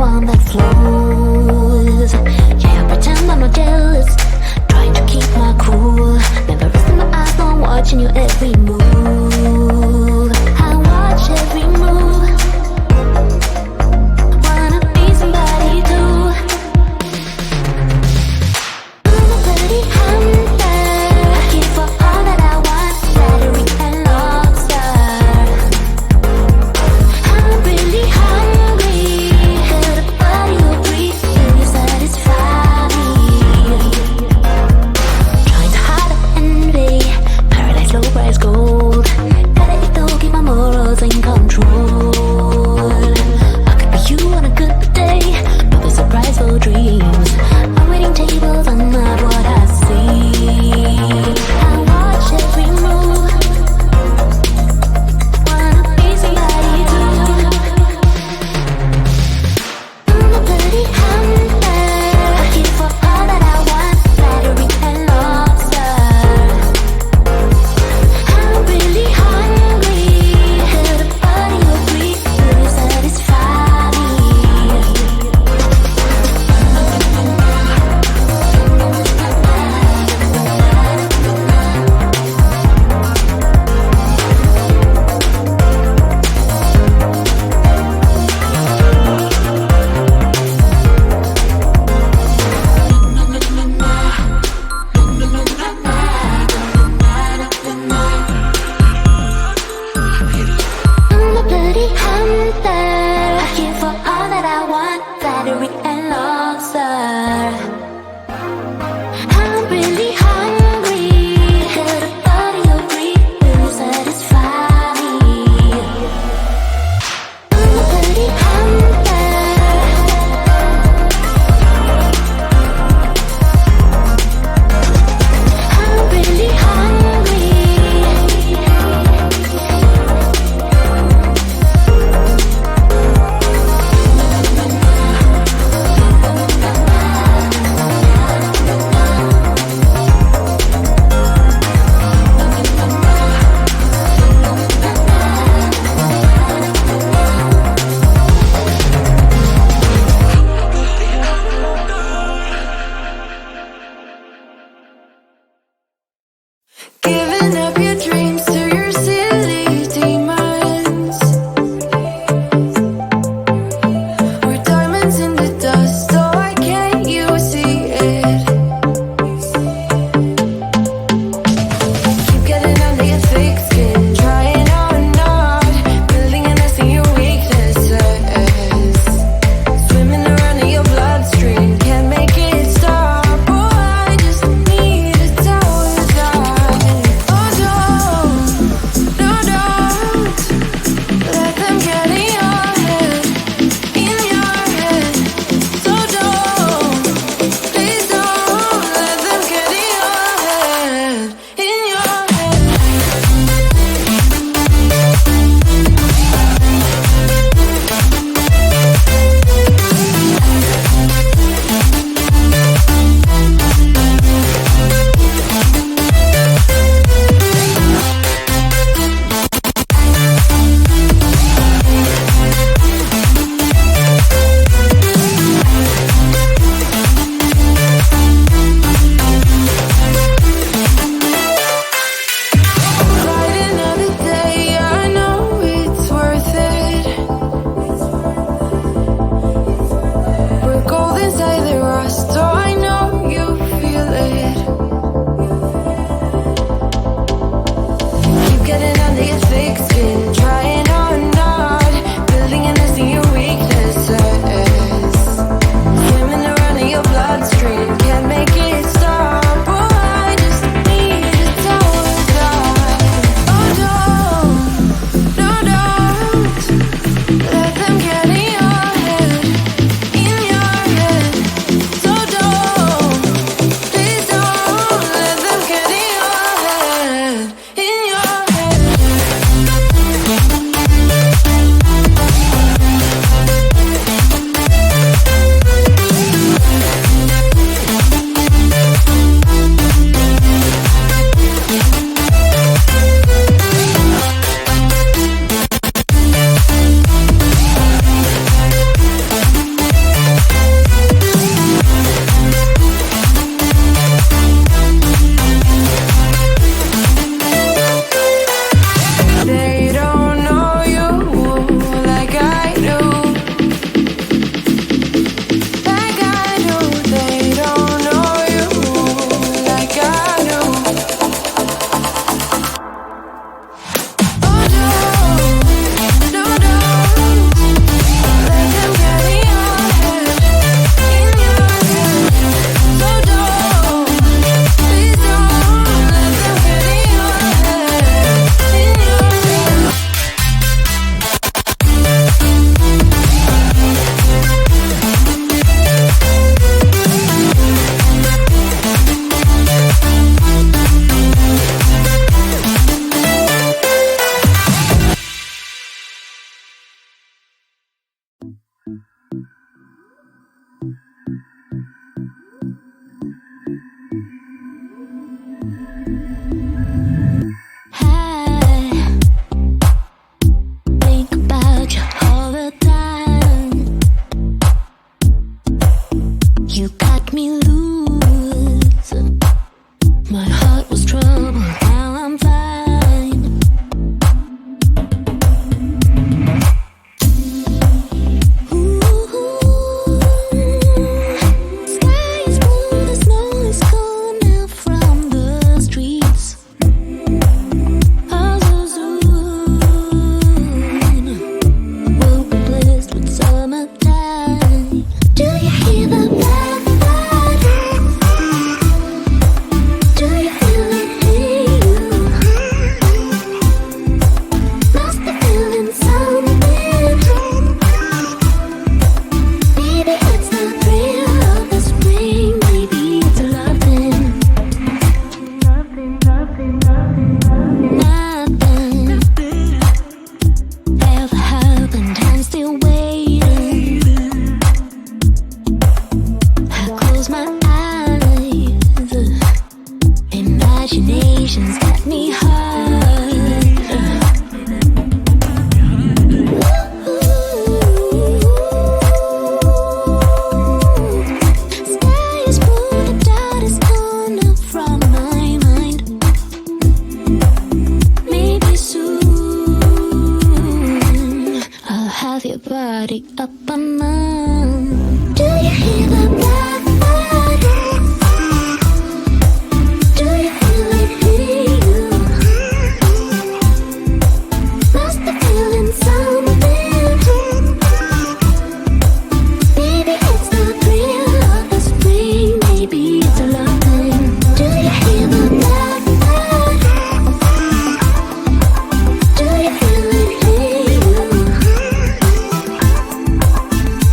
one that flows. Yeah, I pretend I'm not jealous, trying to keep my cool. Never resting my eyes on watching your every move. I watch every move. Wanna be somebody too. I'm a pretty hunter. I give for all that I want, flattery and lobster. I'm really hungry. Heard a body you breathe, can you satisfy me? Trying to hide envy, paradise low price gold. Gotta eat though, keep my morals in control. I could be you on a good day, but the surprise for dreams. I'm waiting tables, I'm not what I see. I watch every move. Wanna be somebody too. I'm a pretty hunter. I give for all that I want, flattery and lobster. I'm really hungry. Heard a body you breathe, will you satisfy me? you got me loose. My heart was troubled, now I'm fine. Sky is blue, the snow is gone now from the streets. Oh, so soon we'll be blessed with summertime. Do you hear the blackbird? Do you feel it in you? Must be feeling something. Maybe it's the thrill of the spring. Maybe it's a loving. Nothing ever happened. I'm still waiting. I close my eyes. Imagination's got me hard. Sky is blue, the doubt is gone up from my mind. Maybe soon I'll have your body up on mine. Do you hear the blackbird? Do you feel it in you? Must be feeling something. Maybe it's the thrill of the spring. Maybe it's a loving. Do you hear the blackbird? Do you feel it in you?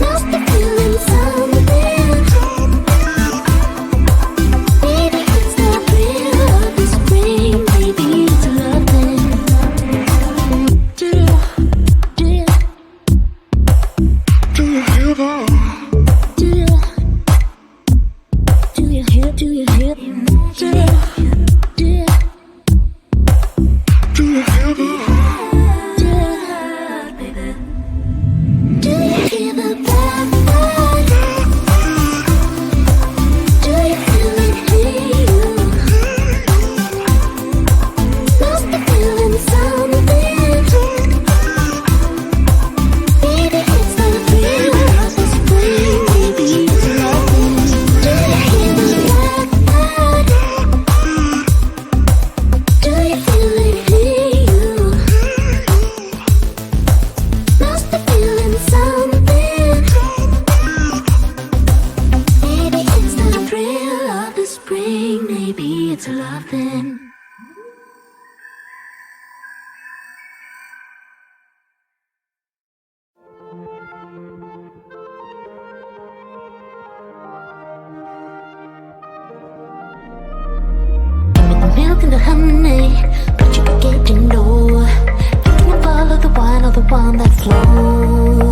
Must be feeling something. Maybe it's the thrill of the spring. Maybe it's a loving. Do you hear that? Do you hear? Do you hear? Do you hear? Do you hear that? Do you hear the blackbird? Do you feel it in you? Must be feeling something. Maybe it's the thrill of the spring. Maybe it's a loving. Do you hear the blackbird? Do you feel it in you? Must be feeling something. Maybe it's the thrill of the spring. Maybe it's a loving. Give me the milk and the honey, but you could get to know. You can follow the wine or the one that flows.